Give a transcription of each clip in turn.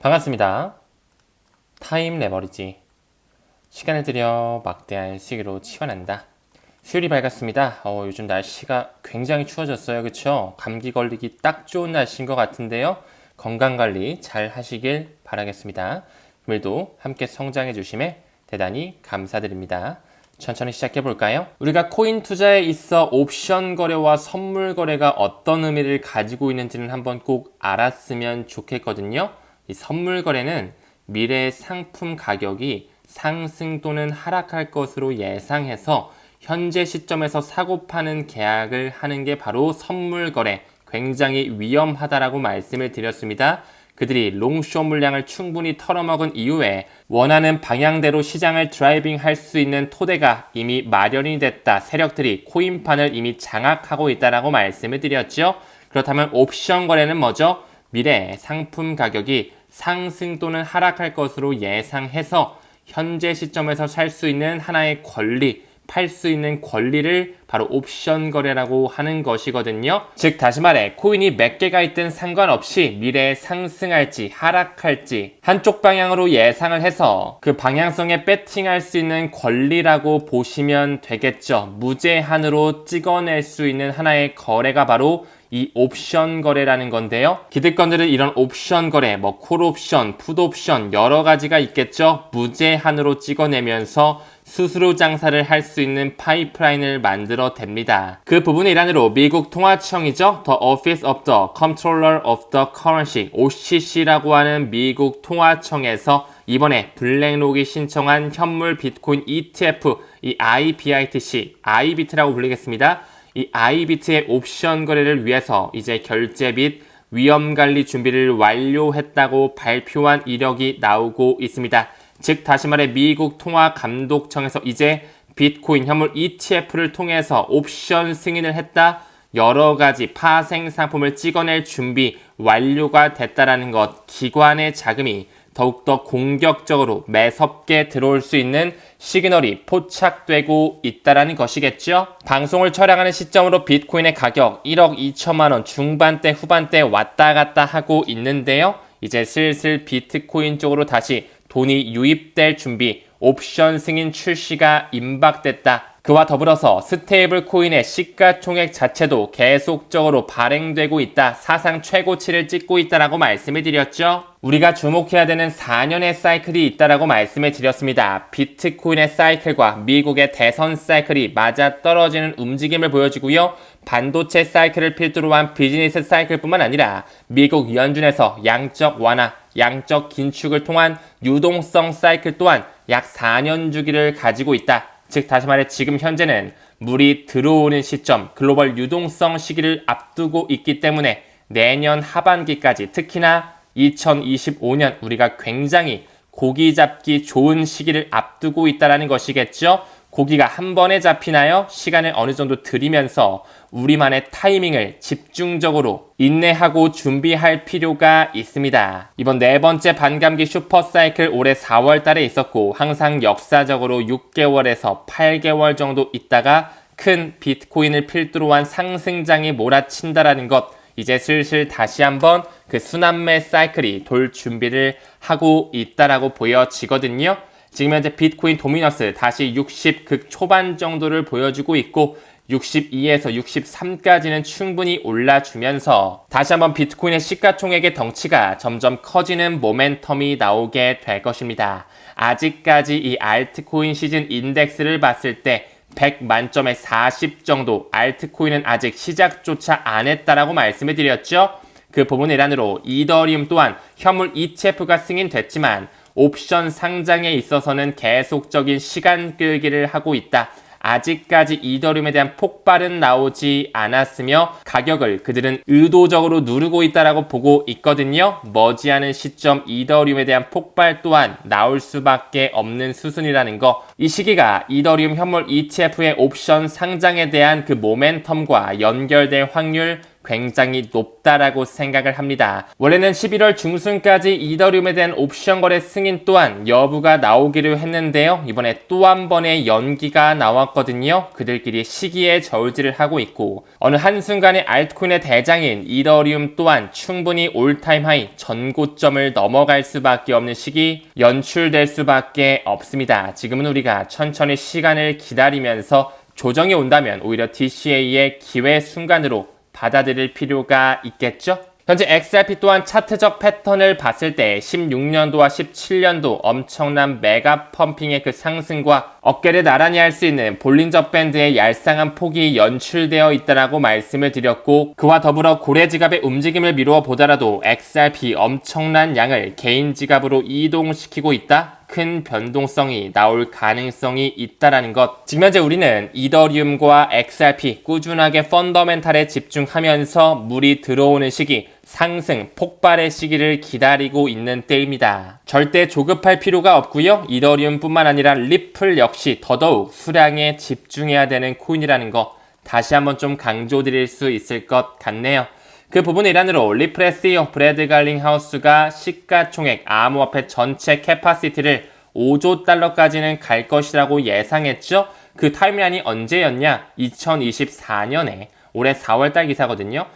반갑습니다. 타임 레버리지. 시간을 들여 막대한 수익으로 치환한다. 수요일이 밝았습니다. 요즘 날씨가 굉장히 추워졌어요. 그쵸? 감기 걸리기 딱 좋은 날씨인 것 같은데요. 건강관리 잘 하시길 바라겠습니다. 오늘도 함께 성장해 주심에 대단히 감사드립니다. 천천히 시작해 볼까요? 우리가 코인 투자에 있어 옵션 거래와 선물 거래가 어떤 의미를 가지고 있는지는 한번 꼭 알았으면 좋겠거든요. 이 선물 거래는 미래의 상품 가격이 상승 또는 하락할 것으로 예상해서 현재 시점에서 사고 파는 계약을 하는 게 바로 선물 거래, 굉장히 위험하다라고 말씀을 드렸습니다. 그들이 롱숏 물량을 충분히 털어먹은 이후에 원하는 방향대로 시장을 드라이빙 할 수 있는 토대가 이미 마련이 됐다. 세력들이 코인판을 이미 장악하고 있다라고 말씀을 드렸죠. 그렇다면 옵션 거래는 뭐죠? 미래 상품 가격이 상승 또는 하락할 것으로 예상해서 현재 시점에서 살 수 있는 하나의 권리, 팔 수 있는 권리를 바로 옵션 거래라고 하는 것이거든요. 즉 다시 말해 코인이 몇 개가 있든 상관없이 미래에 상승할지 하락할지 한쪽 방향으로 예상을 해서 그 방향성에 배팅할 수 있는 권리라고 보시면 되겠죠. 무제한으로 찍어낼 수 있는 하나의 거래가 바로 이 옵션 거래라는 건데요. 기득권들은 이런 옵션 거래, 콜옵션, 풋옵션 여러 가지가 있겠죠. 무제한으로 찍어내면서 스스로 장사를 할 수 있는 파이프라인을 만들어 댑니다. 그 부분의 일환으로 미국 통화청이죠. The Office of the Comptroller of the Currency, OCC라고 하는 미국 통화청에서 이번에 블랙록이 신청한 현물 비트코인 ETF, 이 IBITC, IBIT라고 불리겠습니다. 이 IBIT의 옵션 거래를 위해서 이제 결제 및 위험관리 준비를 완료했다고 발표한 이력이 나오고 있습니다. 즉 다시 말해 미국 통화감독청에서 이제 비트코인 현물 ETF를 통해서 옵션 승인을 했다. 여러 가지 파생 상품을 찍어낼 준비 완료가 됐다라는 것, 기관의 자금이 더욱더 공격적으로 매섭게 들어올 수 있는 시그널이 포착되고 있다라는 것이겠죠. 방송을 촬영하는 시점으로 비트코인의 가격 1억 2천만 원 중반대 후반대 왔다 갔다 하고 있는데요. 이제 슬슬 비트코인 쪽으로 다시 돈이 유입될 준비, 옵션 승인 출시가 임박됐다. 그와 더불어서 스테이블 코인의 시가총액 자체도 계속적으로 발행되고 있다. 사상 최고치를 찍고 있다라고 말씀을 드렸죠. 우리가 주목해야 되는 4년의 사이클이 있다라고 말씀을 드렸습니다. 비트코인의 사이클과 미국의 대선 사이클이 맞아떨어지는 움직임을 보여주고요. 반도체 사이클을 필두로 한 비즈니스 사이클뿐만 아니라 미국 연준에서 양적 완화, 양적 긴축을 통한 유동성 사이클 또한 약 4년 주기를 가지고 있다. 즉 다시 말해 지금 현재는 물이 들어오는 시점, 글로벌 유동성 시기를 앞두고 있기 때문에 내년 하반기까지 특히나 2025년 우리가 굉장히 고기 잡기 좋은 시기를 앞두고 있다는 것이겠죠. 고기가 한 번에 잡히나요? 시간을 어느 정도 들이면서 우리만의 타이밍을 집중적으로 인내하고 준비할 필요가 있습니다. 이번 네 번째 반감기 슈퍼사이클 올해 4월 달에 있었고 항상 역사적으로 6개월에서 8개월 정도 있다가 큰 비트코인을 필두로 한 상승장이 몰아친다라는 것, 이제 슬슬 다시 한번 그 순환매 사이클이 돌 준비를 하고 있다라고 보여지거든요. 지금 현재 비트코인 도미너스 다시 60 극 초반 정도를 보여주고 있고 62에서 63까지는 충분히 올라주면서 다시 한번 비트코인의 시가총액의 덩치가 점점 커지는 모멘텀이 나오게 될 것입니다. 아직까지 이 알트코인 시즌 인덱스를 봤을 때 100 만점에 40 정도, 알트코인은 아직 시작조차 안 했다라고 말씀을 드렸죠. 그 부분의 일환으로 이더리움 또한 현물 ETF가 승인됐지만 옵션 상장에 있어서는 계속적인 시간 끌기를 하고 있다. 아직까지 이더리움에 대한 폭발은 나오지 않았으며 가격을 그들은 의도적으로 누르고 있다라고 보고 있거든요. 머지않은 시점 이더리움에 대한 폭발 또한 나올 수밖에 없는 수순이라는 거. 이 시기가 이더리움 현물 ETF의 옵션 상장에 대한 그 모멘텀과 연결될 확률 굉장히 높다라고 생각을 합니다. 원래는 11월 중순까지 이더리움에 대한 옵션 거래 승인 또한 여부가 나오기로 했는데요. 이번에 또 한 번의 연기가 나왔거든요. 그들끼리 시기에 저울질을 하고 있고 어느 한순간에 알트코인의 대장인 이더리움 또한 충분히 올타임 하이 전고점을 넘어갈 수밖에 없는 시기 연출될 수밖에 없습니다. 지금은 우리가 천천히 시간을 기다리면서 조정이 온다면 오히려 DCA의 기회 순간으로 받아들일 필요가 있겠죠? 현재 XRP 또한 차트적 패턴을 봤을 때 16년도와 17년도 엄청난 메가 펌핑의 그 상승과 어깨를 나란히 할 수 있는 볼린저 밴드의 얄쌍한 폭이 연출되어 있다라고 말씀을 드렸고 그와 더불어 고래 지갑의 움직임을 미루어 보더라도 XRP 엄청난 양을 개인 지갑으로 이동시키고 있다? 큰 변동성이 나올 가능성이 있다라는 것. 지금 현재 우리는 이더리움과 XRP 꾸준하게 펀더멘탈에 집중하면서 물이 들어오는 시기, 상승, 폭발의 시기를 기다리고 있는 때입니다. 절대 조급할 필요가 없고요. 이더리움뿐만 아니라 리플 역시 더더욱 수량에 집중해야 되는 코인이라는 거 다시 한번 좀 강조드릴 수 있을 것 같네요. 그 부분의 일환으로 리플의 CEO 브래드 갈링하우스가 시가총액 암호화폐 전체 캐파시티를 5조 달러까지는 갈 것이라고 예상했죠. 그 타임라인이 언제였냐? 2024년에 올해 4월달 기사거든요.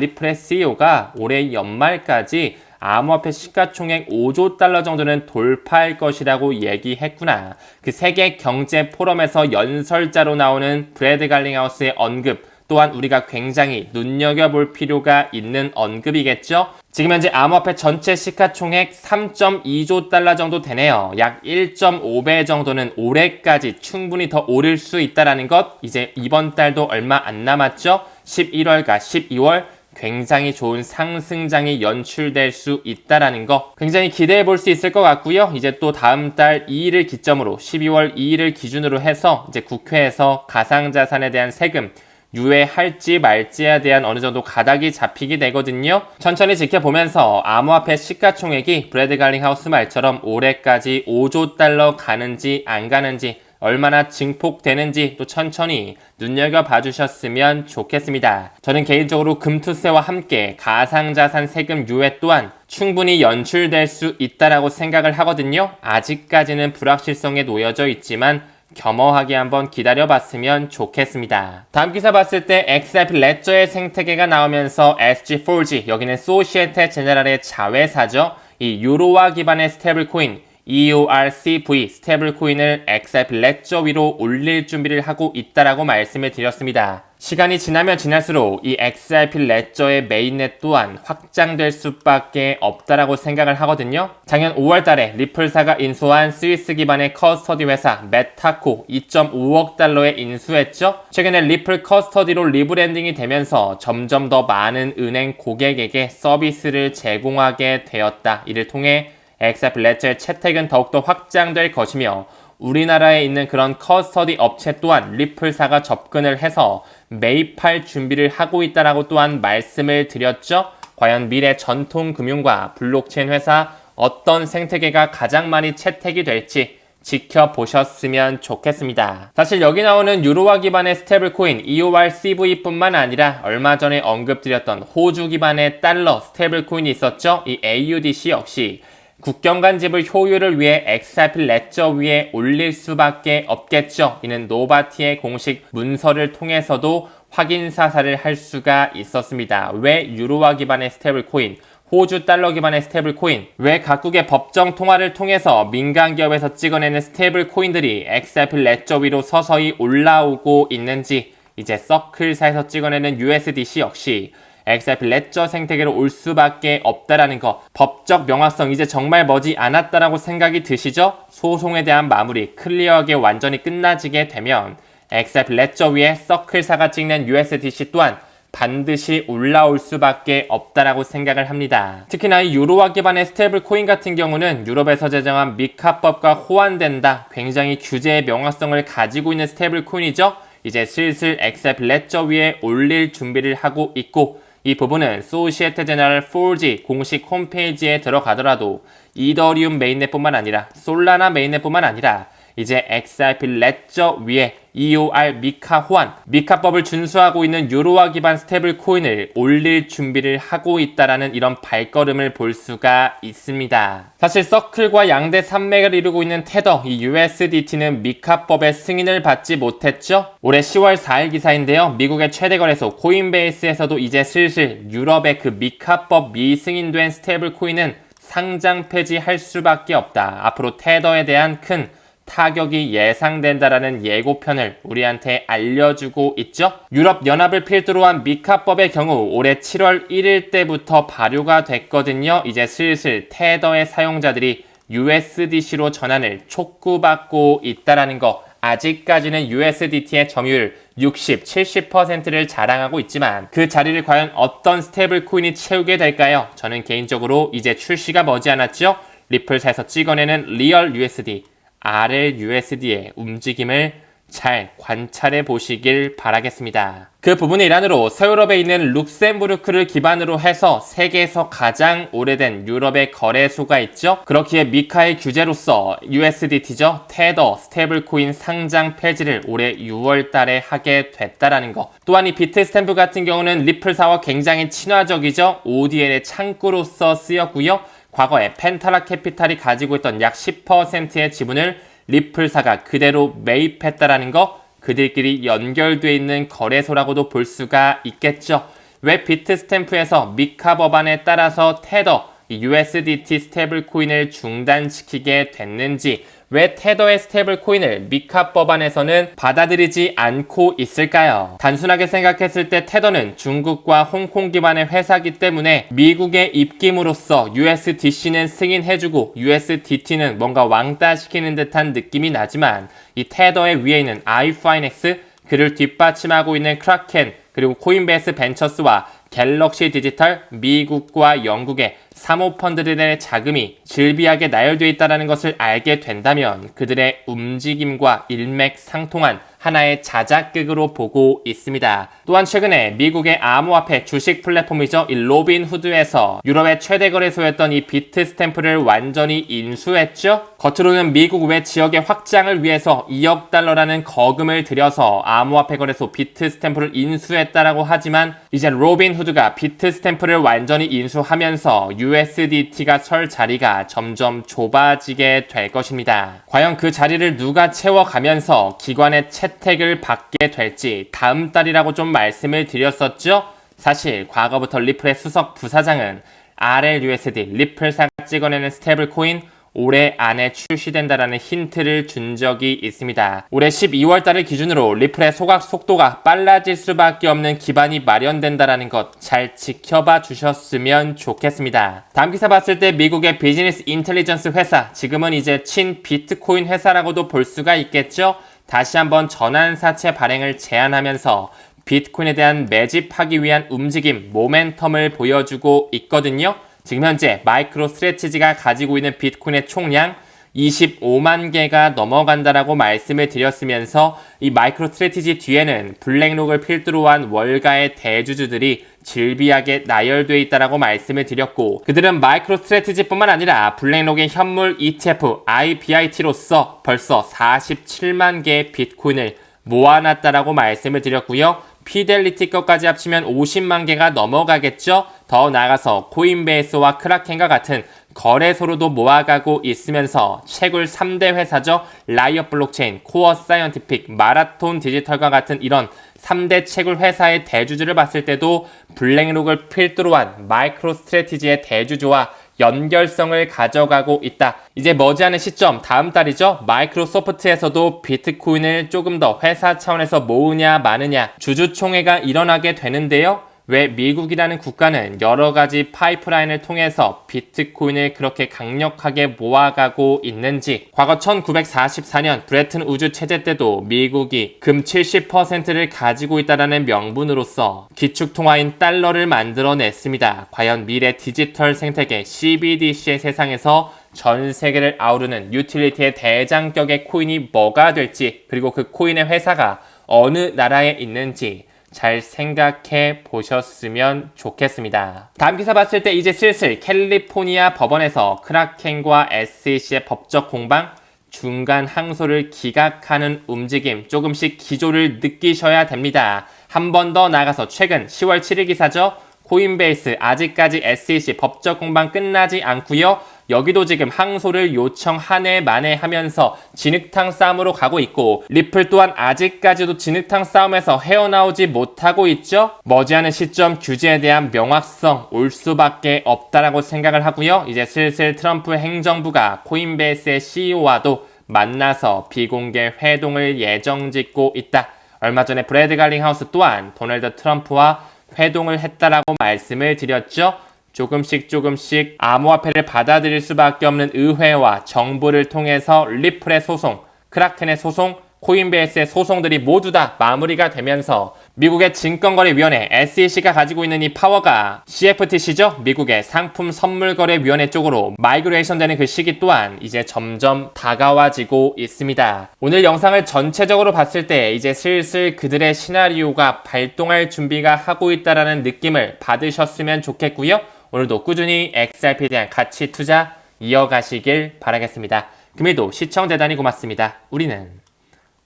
리플의 CEO가 올해 연말까지 암호화폐 시가총액 5조 달러 정도는 돌파할 것이라고 얘기했구나. 그 세계 경제 포럼에서 연설자로 나오는 브래드 갈링하우스의 언급 또한 우리가 굉장히 눈여겨볼 필요가 있는 언급이겠죠. 지금 현재 암호화폐 전체 시가총액 3.2조 달러 정도 되네요. 약 1.5배 정도는 올해까지 충분히 더 오를 수 있다는 것. 이제 이번 달도 얼마 안 남았죠. 11월과 12월 굉장히 좋은 상승장이 연출될 수 있다는 거 굉장히 기대해 볼 수 있을 것 같고요. 이제 또 다음 달 2일을 기점으로 12월 2일을 기준으로 해서 이제 국회에서 가상자산에 대한 세금 유예할지 말지에 대한 어느 정도 가닥이 잡히게 되거든요. 천천히 지켜보면서 암호화폐 시가총액이 브래드 갈링하우스 말처럼 올해까지 5조 달러 가는지 안 가는지 얼마나 증폭되는지 또 천천히 눈여겨봐 주셨으면 좋겠습니다. 저는 개인적으로 금투세와 함께 가상자산 세금 유예 또한 충분히 연출될 수 있다라고 생각을 하거든요. 아직까지는 불확실성에 놓여져 있지만 겸허하게 한번 기다려봤으면 좋겠습니다. 다음 기사 봤을 때 XRP 레저의 생태계가 나오면서 SG4G, 여기는 소시에테 제네랄의 자회사죠. 이 유로화 기반의 스테이블코인 EORCV 스테이블코인을 XRP 레저 위로 올릴 준비를 하고 있다라고 말씀을 드렸습니다. 시간이 지나면 지날수록 이 XRP 레저의 메인넷 또한 확장될 수밖에 없다라고 생각을 하거든요. 작년 5월달에 리플사가 인수한 스위스 기반의 커스터디 회사 메타코 2.5억 달러에 인수했죠. 최근에 리플 커스터디로 리브랜딩이 되면서 점점 더 많은 은행 고객에게 서비스를 제공하게 되었다. 이를 통해 XRP 레저의 채택은 더욱더 확장될 것이며 우리나라에 있는 그런 커스터디 업체 또한 리플사가 접근을 해서 매입할 준비를 하고 있다라고 또한 말씀을 드렸죠. 과연 미래 전통금융과 블록체인 회사 어떤 생태계가 가장 많이 채택이 될지 지켜보셨으면 좋겠습니다. 사실 여기 나오는 유로화 기반의 스테이블코인 EORCV뿐만 아니라 얼마 전에 언급드렸던 호주 기반의 달러 스테이블코인이 있었죠. 이 AUDC 역시 국경 간집을 효율을 위해 XRP 레저 위에 올릴 수밖에 없겠죠. 이는 노바티의 공식 문서를 통해서도 확인 사살을 할 수가 있었습니다. 왜 유로화 기반의 스테이블 코인, 호주 달러 기반의 스테이블 코인, 왜 각국의 법정 통화를 통해서 민간 기업에서 찍어내는 스테이블 코인들이 XRP 레저 위로 서서히 올라오고 있는지, 이제 서클사에서 찍어내는 USDC 역시 XRP 레저 생태계로 올 수밖에 없다라는 거, 법적 명확성 이제 정말 머지 않았다라고 생각이 드시죠? 소송에 대한 마무리 클리어하게 완전히 끝나지게 되면 XRP 레저 위에 서클사가 찍는 USDC 또한 반드시 올라올 수밖에 없다라고 생각을 합니다. 특히나 이 유로화 기반의 스테이블 코인 같은 경우는 유럽에서 제정한 미카법과 호환된다, 굉장히 규제의 명확성을 가지고 있는 스테이블 코인이죠. 이제 슬슬 XRP 레저 위에 올릴 준비를 하고 있고, 이 부분은 소시에테 제너럴 4G 공식 홈페이지에 들어가더라도 이더리움 메인넷뿐만 아니라 솔라나 메인넷뿐만 아니라 이제 XRP 레저 위에 EOR 미카 호환, 미카법을 준수하고 있는 유로화 기반 스테이블 코인을 올릴 준비를 하고 있다라는 이런 발걸음을 볼 수가 있습니다. 사실 서클과 양대 산맥을 이루고 있는 테더, 이 USDT는 미카법의 승인을 받지 못했죠. 올해 10월 4일 기사인데요. 미국의 최대 거래소 코인베이스에서도 이제 슬슬 유럽의 그 미카법 미승인된 스테이블 코인은 상장 폐지할 수밖에 없다. 앞으로 테더에 대한 큰 타격이 예상된다라는 예고편을 우리한테 알려주고 있죠. 유럽 연합을 필두로 한 미카법의 경우 올해 7월 1일 때부터 발효가 됐거든요. 이제 슬슬 테더의 사용자들이 USDC로 전환을 촉구받고 있다라는 거. 아직까지는 USDT의 점유율 60, 70%를 자랑하고 있지만 그 자리를 과연 어떤 스테이블 코인이 채우게 될까요? 저는 개인적으로 이제 출시가 머지않았죠. 리플사에서 찍어내는 리얼 USD, RLUSD의 움직임을 잘 관찰해 보시길 바라겠습니다. 그 부분의 일환으로 서유럽에 있는 룩셈부르크를 기반으로 해서 세계에서 가장 오래된 유럽의 거래소가 있죠. 그렇기에 미카의 규제로서 USDT죠. 테더 스테이블 코인 상장 폐지를 올해 6월 달에 하게 됐다라는 거. 또한 이 비트스탬프 같은 경우는 리플사와 굉장히 친화적이죠. ODL의 창구로서 쓰였고요. 과거에 펜타라 캐피탈이 가지고 있던 약 10%의 지분을 리플사가 그대로 매입했다라는 거, 그들끼리 연결되어 있는 거래소라고도 볼 수가 있겠죠. 왜 비트스탬프에서 미카 법안에 따라서 테더, USDT 스테이블 코인을 중단시키게 됐는지, 왜 테더의 스테이블 코인을 미카 법안에서는 받아들이지 않고 있을까요? 단순하게 생각했을 때 테더는 중국과 홍콩 기반의 회사이기 때문에 미국의 입김으로써 USDC는 승인해주고 USDT는 뭔가 왕따시키는 듯한 느낌이 나지만 이 테더의 위에 있는 iFinex, 그를 뒷받침하고 있는 크라켄, 그리고 코인베이스 벤처스와 갤럭시 디지털, 미국과 영국의 사모펀드들의 자금이 질비하게 나열되어 있다는 것을 알게 된다면 그들의 움직임과 일맥상통한 하나의 자작극으로 보고 있습니다. 또한 최근에 미국의 암호화폐 주식 플랫폼이죠. 이 로빈후드에서 유럽의 최대 거래소였던 이 비트스탬프를 완전히 인수했죠. 겉으로는 미국 외 지역의 확장을 위해서 2억 달러라는 거금을 들여서 암호화폐 거래소 비트스탬프를 인수했다라고 하지만 이제 로빈후드가 비트스탬프를 완전히 인수하면서 USDT가 설 자리가 점점 좁아지게 될 것입니다. 과연 그 자리를 누가 채워가면서 기관의 채택을 받게 될지 다음 달이라고 좀 말씀을 드렸었죠. 사실 과거부터 리플의 수석 부사장은 RLUSD, 리플사가 찍어내는 스테이블 코인 올해 안에 출시된다라는 힌트를 준 적이 있습니다. 올해 12월 달을 기준으로 리플의 소각 속도가 빨라질 수밖에 없는 기반이 마련된다라는 것 잘 지켜봐 주셨으면 좋겠습니다. 다음 기사 봤을 때 미국의 비즈니스 인텔리전스 회사, 지금은 이제 친 비트코인 회사라고도 볼 수가 있겠죠. 다시 한번 전환사채 발행을 제안하면서 비트코인에 대한 매집하기 위한 움직임, 모멘텀을 보여주고 있거든요. 지금 현재 마이크로 스트래티지가 가지고 있는 비트코인의 총량 25만 개가 넘어간다라고 말씀을 드렸으면서 이 마이크로 스트래티지 뒤에는 블랙록을 필두로 한 월가의 대주주들이 질비하게 나열되어 있다라고 말씀을 드렸고, 그들은 마이크로 스트래티지뿐만 아니라 블랙록의 현물 ETF IBIT로서 벌써 47만 개의 비트코인을 모아놨다라고 말씀을 드렸고요. 피델리티 것까지 합치면 50만 개가 넘어가겠죠. 더 나아가서 코인베이스와 크라켄과 같은 거래소로도 모아가고 있으면서 채굴 3대 회사죠. 라이엇 블록체인, 코어 사이언티픽, 마라톤 디지털과 같은 이런 3대 채굴 회사의 대주주를 봤을 때도 블랙록을 필두로 한 마이크로 스트래티지의 대주주와 연결성을 가져가고 있다. 이제 머지않은 시점, 다음 달이죠. 마이크로소프트에서도 비트코인을 조금 더 회사 차원에서 모으냐 마느냐 주주총회가 일어나게 되는데요. 왜 미국이라는 국가는 여러 가지 파이프라인을 통해서 비트코인을 그렇게 강력하게 모아가고 있는지, 과거 1944년 브레튼 우주 체제 때도 미국이 금 70%를 가지고 있다는 명분으로서 기축통화인 달러를 만들어냈습니다. 과연 미래 디지털 생태계 CBDC의 세상에서 전 세계를 아우르는 유틸리티의 대장격의 코인이 뭐가 될지, 그리고 그 코인의 회사가 어느 나라에 있는지 잘 생각해 보셨으면 좋겠습니다. 다음 기사 봤을 때 이제 슬슬 캘리포니아 법원에서 크라켄과 SEC의 법적 공방 중간 항소를 기각하는 움직임 조금씩 기조를 느끼셔야 됩니다. 한 번 더 나가서 최근 10월 7일 기사죠. 코인베이스 아직까지 SEC 법적 공방 끝나지 않고요. 여기도 지금 항소를 요청 한 해 만에 하면서 진흙탕 싸움으로 가고 있고 리플 또한 아직까지도 진흙탕 싸움에서 헤어나오지 못하고 있죠. 머지않은 시점 규제에 대한 명확성 올 수밖에 없다라고 생각을 하고요. 이제 슬슬 트럼프 행정부가 코인베이스의 CEO와도 만나서 비공개 회동을 예정짓고 있다. 얼마 전에 브래드 갈링하우스 또한 도널드 트럼프와 회동을 했다라고 말씀을 드렸죠. 조금씩 암호화폐를 받아들일 수밖에 없는 의회와 정부를 통해서 리플의 소송, 크라켄의 소송, 코인베이스의 소송들이 모두 다 마무리가 되면서 미국의 증권거래위원회 SEC가 가지고 있는 이 파워가 CFTC죠. 미국의 상품선물거래위원회 쪽으로 마이그레이션 되는 그 시기 또한 이제 점점 다가와지고 있습니다. 오늘 영상을 전체적으로 봤을 때 이제 슬슬 그들의 시나리오가 발동할 준비가 하고 있다라는 느낌을 받으셨으면 좋겠고요. 오늘도 꾸준히 XRP에 대한 가치 투자 이어가시길 바라겠습니다. 금일도 시청 대단히 고맙습니다. 우리는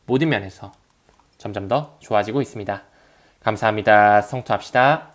모든 면에서 점점 더 좋아지고 있습니다. 감사합니다. 성투합시다.